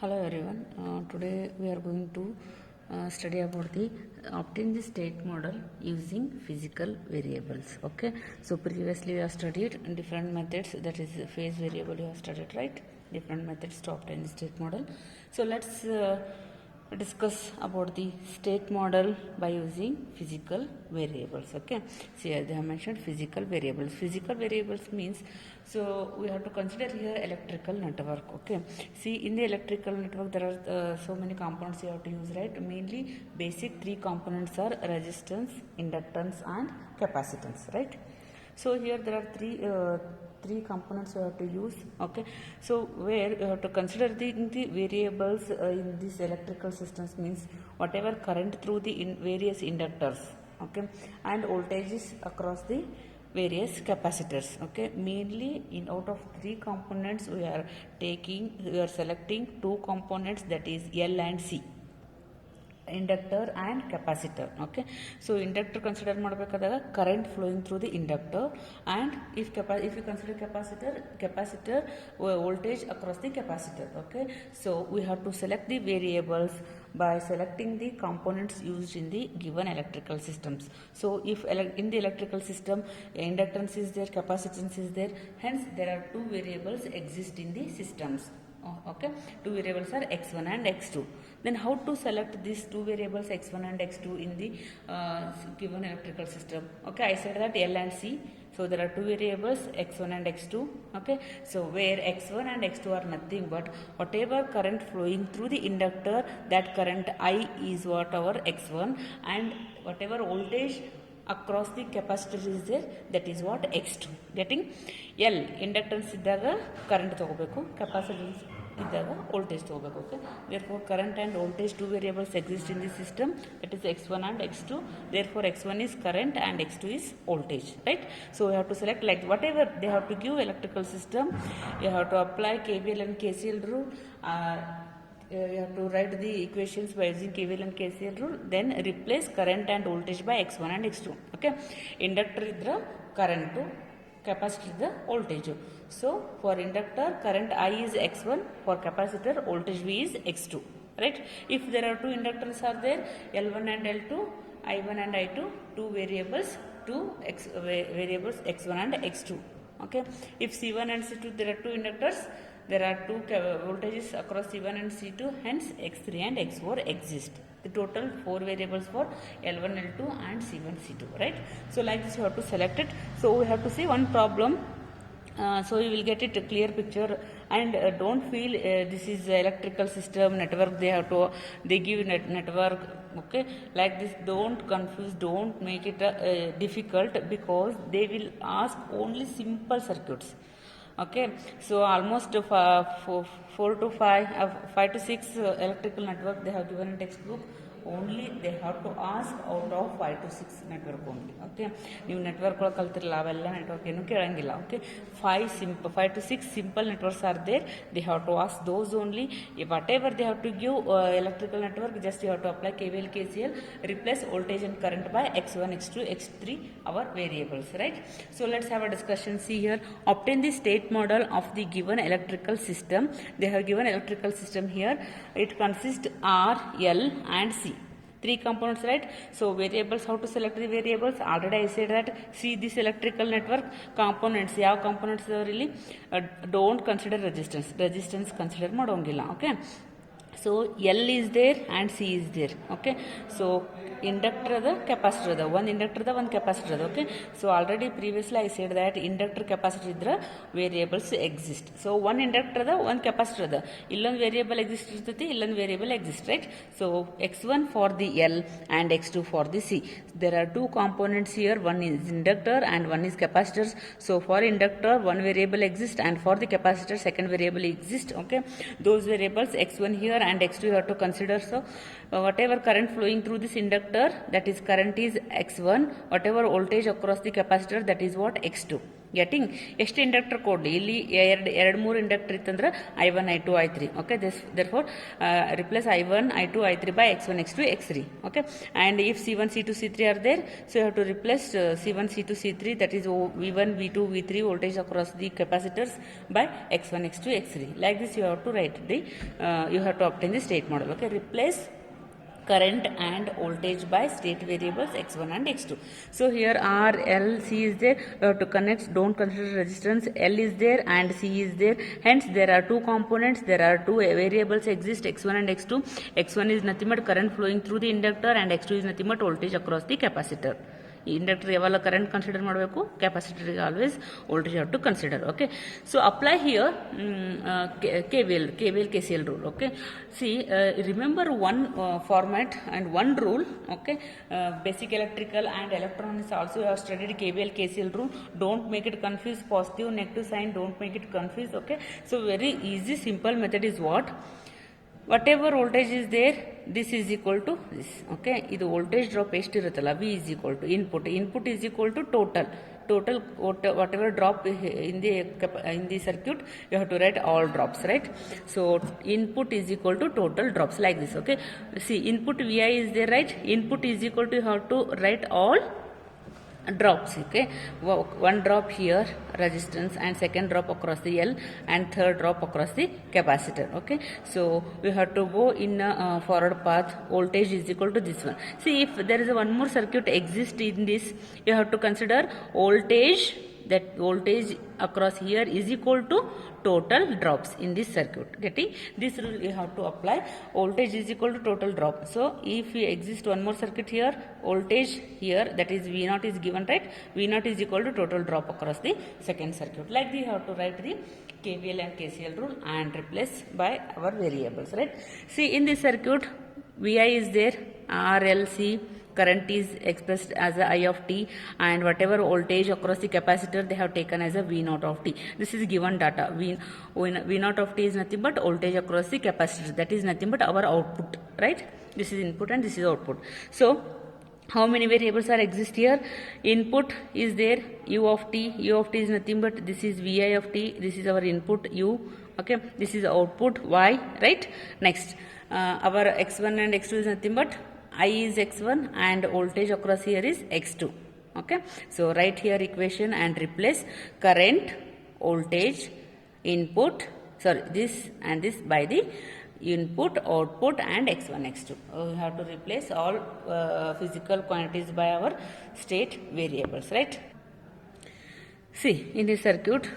Hello everyone. Today we are going to study about the obtain the state model using physical variables. Okay. So previously we have studied different methods. That is phase variable you have studied, right? Different methods to obtain the state model. So let's discuss about the state model by using physical variables. Okay, see here they have mentioned physical variables means, so we have to consider here electrical network. Okay, see in the electrical network there are so many components you have to use, right? Mainly basic three components are resistance, inductance and capacitance, right? So here there are three components you have to use. Okay, so where you have to consider the variables in these electrical systems means whatever current through the various inductors, okay, and voltages across the various capacitors. Okay, mainly in out of three components we are selecting two components, that is L and C, inductor and capacitor. Okay, so inductor consider ಮಾಡಬೇಕಾದಾಗ current flowing through the inductor, and if you consider capacitor voltage across the capacitor. Okay, so we have to select the variables by selecting the components used in the given electrical systems. So if in the electrical system inductance is there, capacitance is there, hence there are two variables exist in the systems. Okay, two variables are x1 and x2. Then how to select these two variables x1 and x2 in the given electrical system? Okay, I said that L and C, so there are two variables x1 and x2. Okay, so where x1 and x2 are nothing but whatever current flowing through the inductor, that current I is what our x1, and whatever voltage across the capacitor is there, that is what x2. Getting? L inductance ಇದ್ದಾಗ current ತಗೋಬೇಕು, capacitance ಇದ್ದಾಗ voltage ತಗೋಬೇಕು. Okay, therefore current and voltage two variables exist in the system, that is x1 and x2. Therefore x1 is current and x2 is voltage, right? So we have to select, like whatever they have to give electrical system, you have to apply KVL and KCL rule. You have to write the equations by using KVL and KCL rule, then replace current and voltage by x1 and x2. Okay, inductor idra current, capacitor idra voltage. So for inductor current I is x1, for capacitor voltage V is x2, right? If there are two inductors are there, L1 and L2, I1 and I2, two variables x1 and x2. Okay, if C1 and C2 there are two inductors, there are two voltages across C1 and C2, hence x3 and x4 exist. The total four variables for L1, L2 and C1, C2, right? So like this you have to select it. So we have to see one problem. So you will get it a clear picture, and don't feel this is electrical system network, they give network. Okay, like this, don't confuse, don't make it difficult, because they will ask only simple circuits. Okay, so almost 4 to 5 to 6 electrical network they have given in textbook. Only they have to ask out of 5 to 6 network only. Okay, ನೀವು network ಒಳಗೆ ಕಲ್ತಿರಲ್ಲ ಅವೆಲ್ಲ network ಏನು ಕೇಳಂಗಿಲ್ಲ. Okay, 5 to 6 simple networks are there, they have to ask those only. Whatever they have to give electrical network, just you have to apply KVL KCL, replace voltage and current by x1, x2, x3 our variables, right? So let's have a discussion. See here, obtain the state model of the given electrical system. They have given electrical system here, it consists R, L and C, three components, right? So variables, how to select the variables? Already I said that. See this electrical network components, ಯಾವ components really don't consider resistance consider ಮಾಡೋಂಗಿಲ್ಲ. Okay, so L is there and C is there. Okay, so inductor the capacitor the one inductor the one capacitor the. Okay, so already previously I said that inductor capacitor idra variables exist. So one inductor the one capacitor the illond variable exist irtati, illond variable exist, right? So x1 for the L and x2 for the C. There are two components here, one is inductor and one is capacitors. So for inductor one variable exists, and for the capacitor second variable exists. Okay, those variables x1 here and x2 you have to consider. So whatever current flowing through this inductor, that is current is x1, whatever voltage across the capacitor, that is what x2. Getting ಎಷ್ಟು inductor ಕೊಡಲಿ ಇಲ್ಲಿ ಎರಡು ಮೂರು inductor ಇತ್ತಂದ್ರೆ I1 I2 I3 okay therefore replace I1 I2 I3 by x1 x2 x3 okay and if C1 C2 C3 are there so you have to replace C1 C2 C3 that is V1 V2 V3 voltage across the capacitors by x1 x2 x3 like this you have to write the you have to obtain the state model okay replace current and voltage by state variables x1 and x2. So here R, L, C is there. You have to connect. Don't consider resistance. L is there and C is there. Hence there are two components. There are two variables exist x1 and x2. x1 is nothing but current flowing through the inductor and x2 is nothing but voltage across the capacitor. Inductor yavala current consider ಮಾಡಬೇಕು capacitor always voltage have to consider okay so apply here KVL KCL rule okay see remember one format and one rule okay basic electrical and electronics also you have studied KVL KCL rule don't make it confuse positive negative sign don't make it confuse okay so very easy simple method is what whatever voltage is there this is equal to this okay ಇದು voltage drop ಎಷ್ಟು ಇರುತ್ತಲ್ಲ V is equal to input is equal to total whatever drop in the circuit you have to write all drops right so input is equal to total drops like this okay see input Vi is there right input is equal to you have to write all drops okay one drop here resistance and second drop across the L and third drop across the capacitor okay so we have to go in a forward path voltage is equal to this one see if there is a one more circuit exist in this you have to consider voltage that voltage across here is equal to total drops in this circuit getting this rule you have to apply voltage is equal to total drop so if we exist one more circuit here voltage here that is V0 is given right V0 is equal to total drop across the second circuit like this you have to write the KVL and KCL rule and replace by our variables right see in this circuit Vi is there RLC current is expressed as a I of t and whatever voltage across the capacitor they have taken as a V0 of t this is given data V0 of t is nothing but voltage across the capacitor that is nothing but our output right this is input and this is output so how many variables are exist here input is there u of t is nothing but this is Vi of t this is our input u okay this is output y right next our x1 and x2 is nothing but I is x1 and voltage across here is x2 okay so write here equation and replace current voltage input sorry this and this by the input output and x1 x2 we have to replace all physical quantities by our state variables right see in this circuit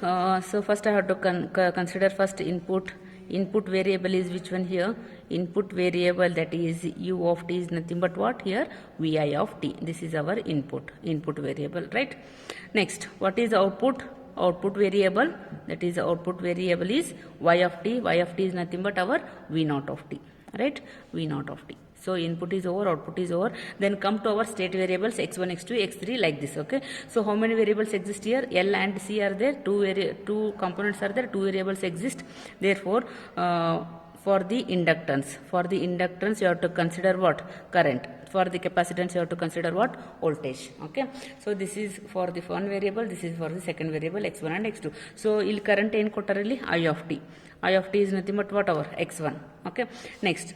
so first I have to consider first input variable is which one here input variable that is u of t is nothing but what here Vi of t this is our input variable right next what is output variable that is output variable is y of t is nothing but our V0 of t right V0 of t so input is over output is over then come to our state variables x1 x2 x3 like this okay so how many variables exist here L and C are there two components are there two variables exist therefore for the inductance you have to consider what current for the capacitance you have to consider what voltage okay so this is for the one variable this is for the second variable x1 and x2 so il current ಏನು ಕೊಟ್ಟರಲ್ಲಿ I of t is nothing but what our x1 okay next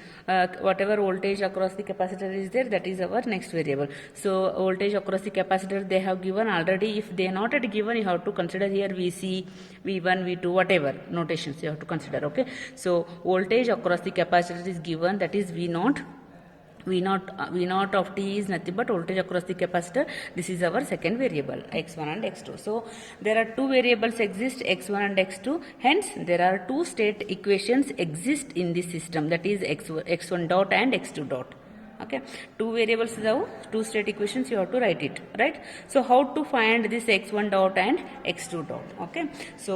whatever voltage across the capacitor is there that is our next variable so voltage across the capacitor they have given already if they are not yet given you have to consider here Vc V1 V2 whatever notations you have to consider okay so voltage across the capacitor is given that is V0 of t is nothing but voltage across the capacitor this is our second variable x1 and x2 so there are two variables exist x1 and x2 hence there are two state equations exist in this system that is x1 dot and x2 dot okay two variables now two state equations you have to write it right so how to find this x1 dot and x2 dot okay so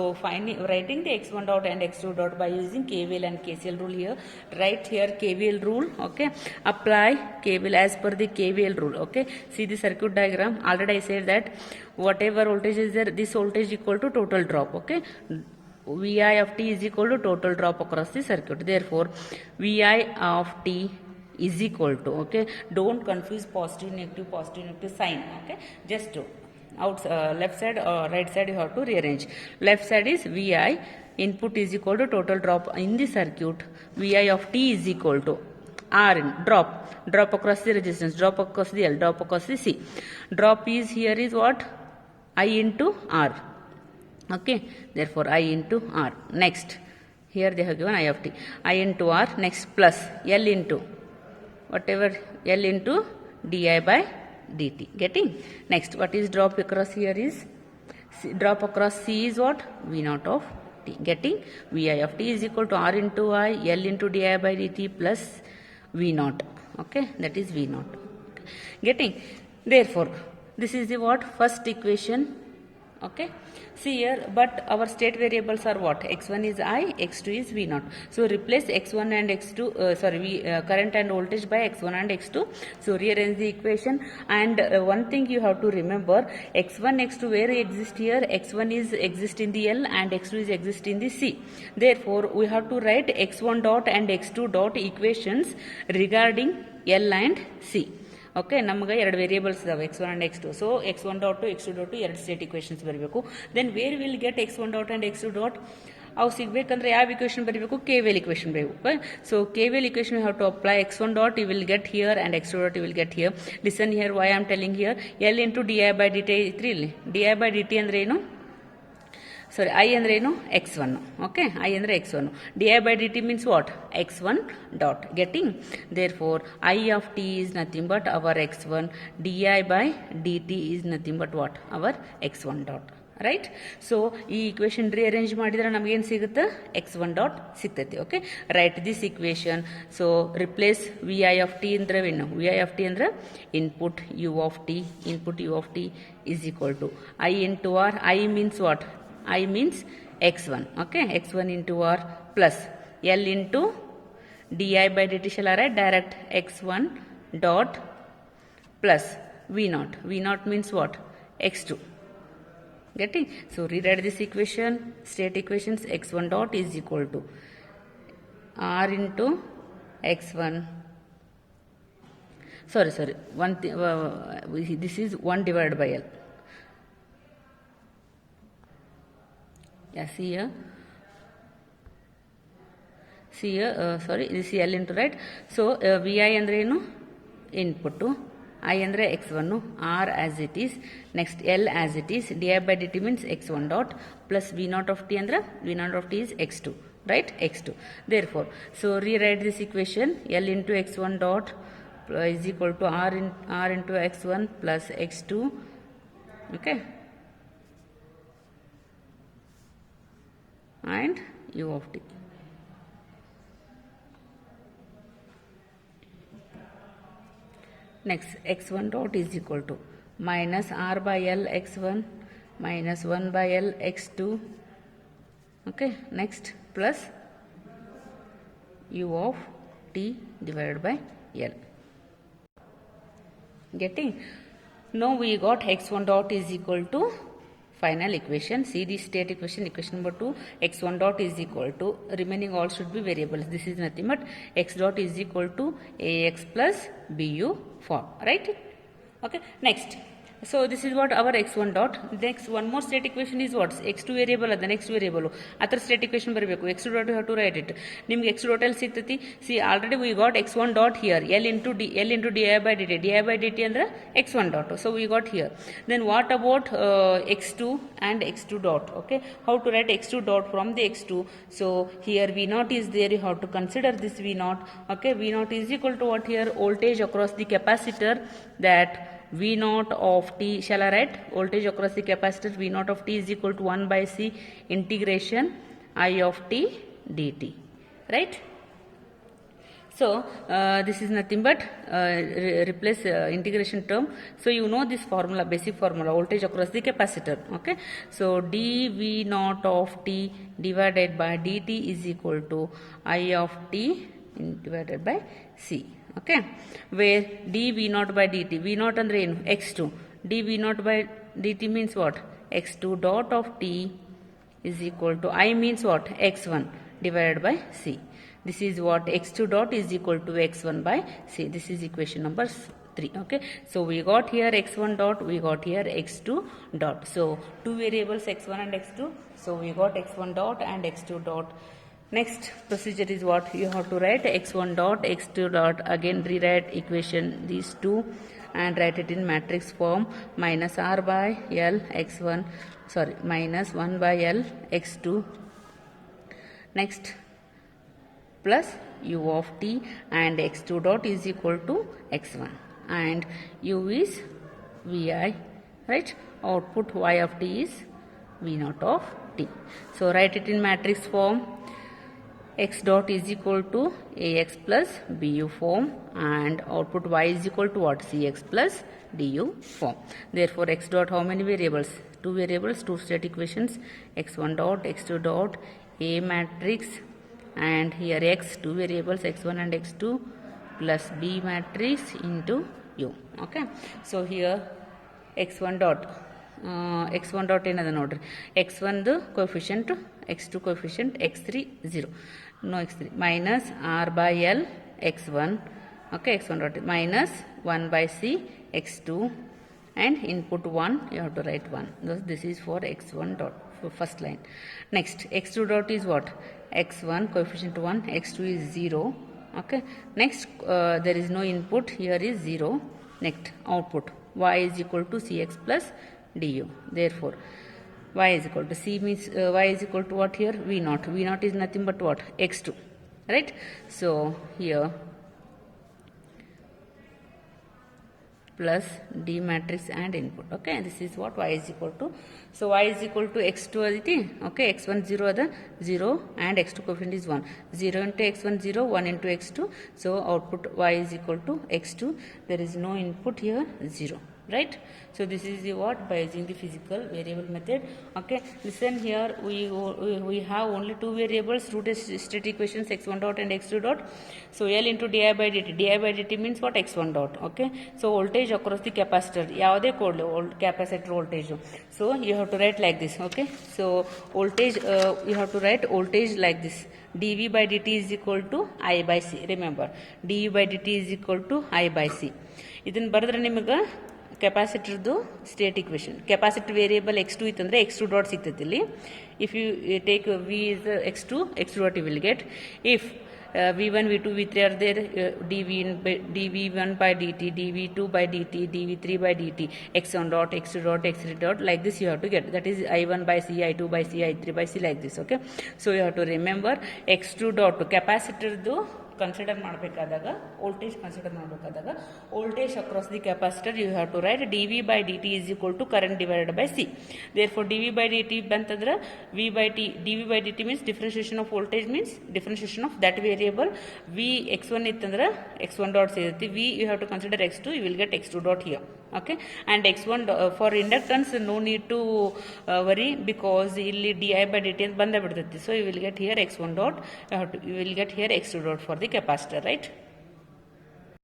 writing the x1 dot and x2 dot by using KVL and KCL rule here write here KVL rule okay apply KVL as per the KVL rule okay see the circuit diagram already I said that whatever voltage is there this voltage equal to total drop okay Vi of t is equal to total drop across the circuit therefore Vi of t is equal to okay don't confuse positive negative sign okay just left side or right side you have to rearrange. Left side is Vi input is equal to total drop in the circuit. Vi of t is equal to R in drop across the resistance, drop across the L, drop across the C. Drop is here is what? I into R. Okay, therefore I into R. Next, here they have given I of t. I into R. Next plus L into whatever L into di by dt. Getting? Next, what is drop across here is drop across C is what? V naught of t. Getting? Vi of t is equal to R into I, L into di by dt plus V naught. Okay, that is V naught. Okay. Getting? Therefore, this is the what? First equation. Okay. See here, but our state variables are what? X1 is I, X2 is V naught. So replace X1 and X2, current and voltage by X1 and X2. So rearrange the equation. And one thing you have to remember, X1, X2 where exist here? X1 is exist in the L and X2 is exist in the C. Therefore, we have to write X1 dot and X2 dot equations regarding L and C. Okay ನಮಗೆ ಎರಡು variables ಇದಾವೆ X one and X two so X one dot X two dot ಎರಡು state equations ಬರಬೇಕು then where will get X one dot and X two dot ಅವು ಸಿಗಬೇಕಂದ್ರೆ ಯಾವ equation ಬರಬೇಕು K V L equation ಬರಬೇಕು so K V L equation you have to apply X one dot you will get here and X two dot you will get here listen here why am telling here L into D I by D T ಇತ್ರಿ ಇಲ್ಲಿ D I by D T ಅಂದ್ರೆ ಏನು sorry I ಅಂದ್ರೆ ಏನು x1 okay I ಅಂದ್ರೆ x1 di by dt means what x1 dot getting therefore I of t is nothing but our x1 di by dt is nothing but what our x1 dot right so ಈ equation rearrange ಮಾಡಿದ್ರೆ ನಮಗೆ ಏನು ಸಿಗುತ್ತೆ x1 dot ಸಿಗ್ತೈತಿ okay write this equation so replace vi of t ಅಂದ್ರೆ ಏನು vi of t ಅಂದ್ರೆ input u of t is equal to I into r I means what I means x1 okay x1 into r plus L into di by dt shall I write direct x1 dot plus v naught means what x2 getting so rewrite this equation state equations x1 dot is equal to r into x1 sorry one this is 1 divided by L. Yeah, see here, sorry, this is L into right. So, Vi andre ಏನು input, I andre x1, R as it is, next L as it is, di by dt means x1 dot plus V naught of t andre, V naught of t is x2, right, x2. Therefore, so rewrite this equation, L into x1 dot is equal to R into x1 plus x2, okay. And u of t. Next x1 dot is equal to minus r by L x1 minus 1 by L x2 okay next plus u of t divided by L. Getting? Now we got x1 dot is equal to final equation. See the state equation number 2 x1 dot is equal to remaining all should be variables. This is nothing but x dot is equal to ax plus bu form, right? Okay, next. So this is what our x1 dot. Next one more state equation is what x2 variable the next variable athar state equation ಬರಬೇಕು x2 dot you have to write it ನಿಮಗೆ x2 dot ಅಲ್ಲಿ ಸಿಗ್ತೈತಿ see already we got x1 dot here L into di by dt ಅಂದ್ರೆ x1 dot so we got here then what about x2 and x2 dot okay how to write x2 dot from the x2 so here v naught is there you have to consider this v naught okay v naught is equal to what here voltage across the capacitor that V naught of t shall I write voltage across the capacitor V naught of t is equal to 1 by C integration I of t dt right so this is nothing but replace integration term so you know this formula basic formula voltage across the capacitor okay so dv naught of t divided by dt is equal to I of t divided by C okay where dv naught by dt v naught andre ಏನು x2 dv naught by dt means what x2 dot of t is equal to I means what x1 divided by C this is what x2 dot is equal to x1 by C this is equation number 3. Okay, so we got here x1 dot, we got here x2 dot. So two variables x1 and x2, so we got x1 dot and x2 dot. Next procedure is what? You have to write x1 dot, x2 dot, again rewrite equation these two and write it in matrix form, minus r by l x1, sorry, minus 1 by l x2, next plus u of t, and x2 dot is equal to x1 and u is vi, right? Output y of t is v naught of t. So write it in matrix form, x dot is equal to ax plus bu form and output y is equal to what? Cx plus du form. Therefore x dot, how many variables? Two variables, two state equations, x1 dot, x2 dot, a matrix, and here x, two variables x1 and x2, plus b matrix into u. Okay, so here x1 dot, x1 dot ಏನದ ನೋಡ್ರಿ, x1 ದು coefficient, x2 coefficient, x3 0, no x3, minus r by l x1, okay, x1 dot minus 1 by c x2 and input 1, you have to write 1. Thus this is for x1 dot, for first line. Next x2 dot is what? x1 coefficient 1, x2 is 0. Okay, next there is no input, here is 0. Next output y is equal to cx plus du. Therefore y is equal to c means y is equal to what here? v naught. V naught is nothing but what? x2, right? So here plus d matrix and input. Okay, this is what y is equal to. So y is equal to x2 aditi, okay, x1 0 ada 0 and x2 coefficient is 1, 0 into x1 0, 1 into x2, so output y is equal to x2. There is no input here, 0, right? So this is the what? By using the physical variable method. Okay, listen here, we have only two variables, two state equations, x1 dot and x2 dot. So L into di by dt, di by dt means what? x1 dot. Okay, so voltage across the capacitor, ಯಾವುದೇ ಕೊಡಲಿ capacitor voltage, so you have to write like this. Okay, so voltage, you have to write voltage like this, dv by dt is equal to I by c. Remember, dv by dt is equal to I by c. ಇದನ್ನು ಬರೆದ್ರೆ ನಿಮಗೆ ಕೆಪಾಸಿಟರ್ದು state equation, capacitor variable x2 ಇತ್ತಂದರೆ x2 dot ಸಿಗ್ತೈತಿ ಇಲ್ಲಿ. If you take v is x2, x2 dot you will get. If v1, v2, v3 are there, dv1 by dt, dv2 by dt, dv3 by dt, x1 dot, x2 dot, x3 dot, like this you have to get. That is I1 by c, I2 by c, I3 by c, like this. Okay, so you have to remember x2 dot ಕೆಪಾಸಿಟರ್ದು consider ಮಾಡಬೇಕಾದಾಗ, voltage consider ಮಾಡಬೇಕಾದಾಗ voltage across the capacitor you have to write D V by D T is equal to current divided by C. Therefore D V by D T ಬಂತಂದ್ರೆ V by T, D V by D T means differentiation of voltage means differentiation of that variable. V x1 ಇತ್ತಂದ್ರೆ x1 dot ಸಿಗುತ್ತೆ, V you have to consider x2, you will get x2 dot here. Okay, and x1 for inductance no need to worry because ಇಲ್ಲಿ di by dt ಅಂತ ಬಂದೇ ಬಿಡ್ತೈತಿ. So you will get here x1 dot, you will get here x2 dot for the capacitor, right?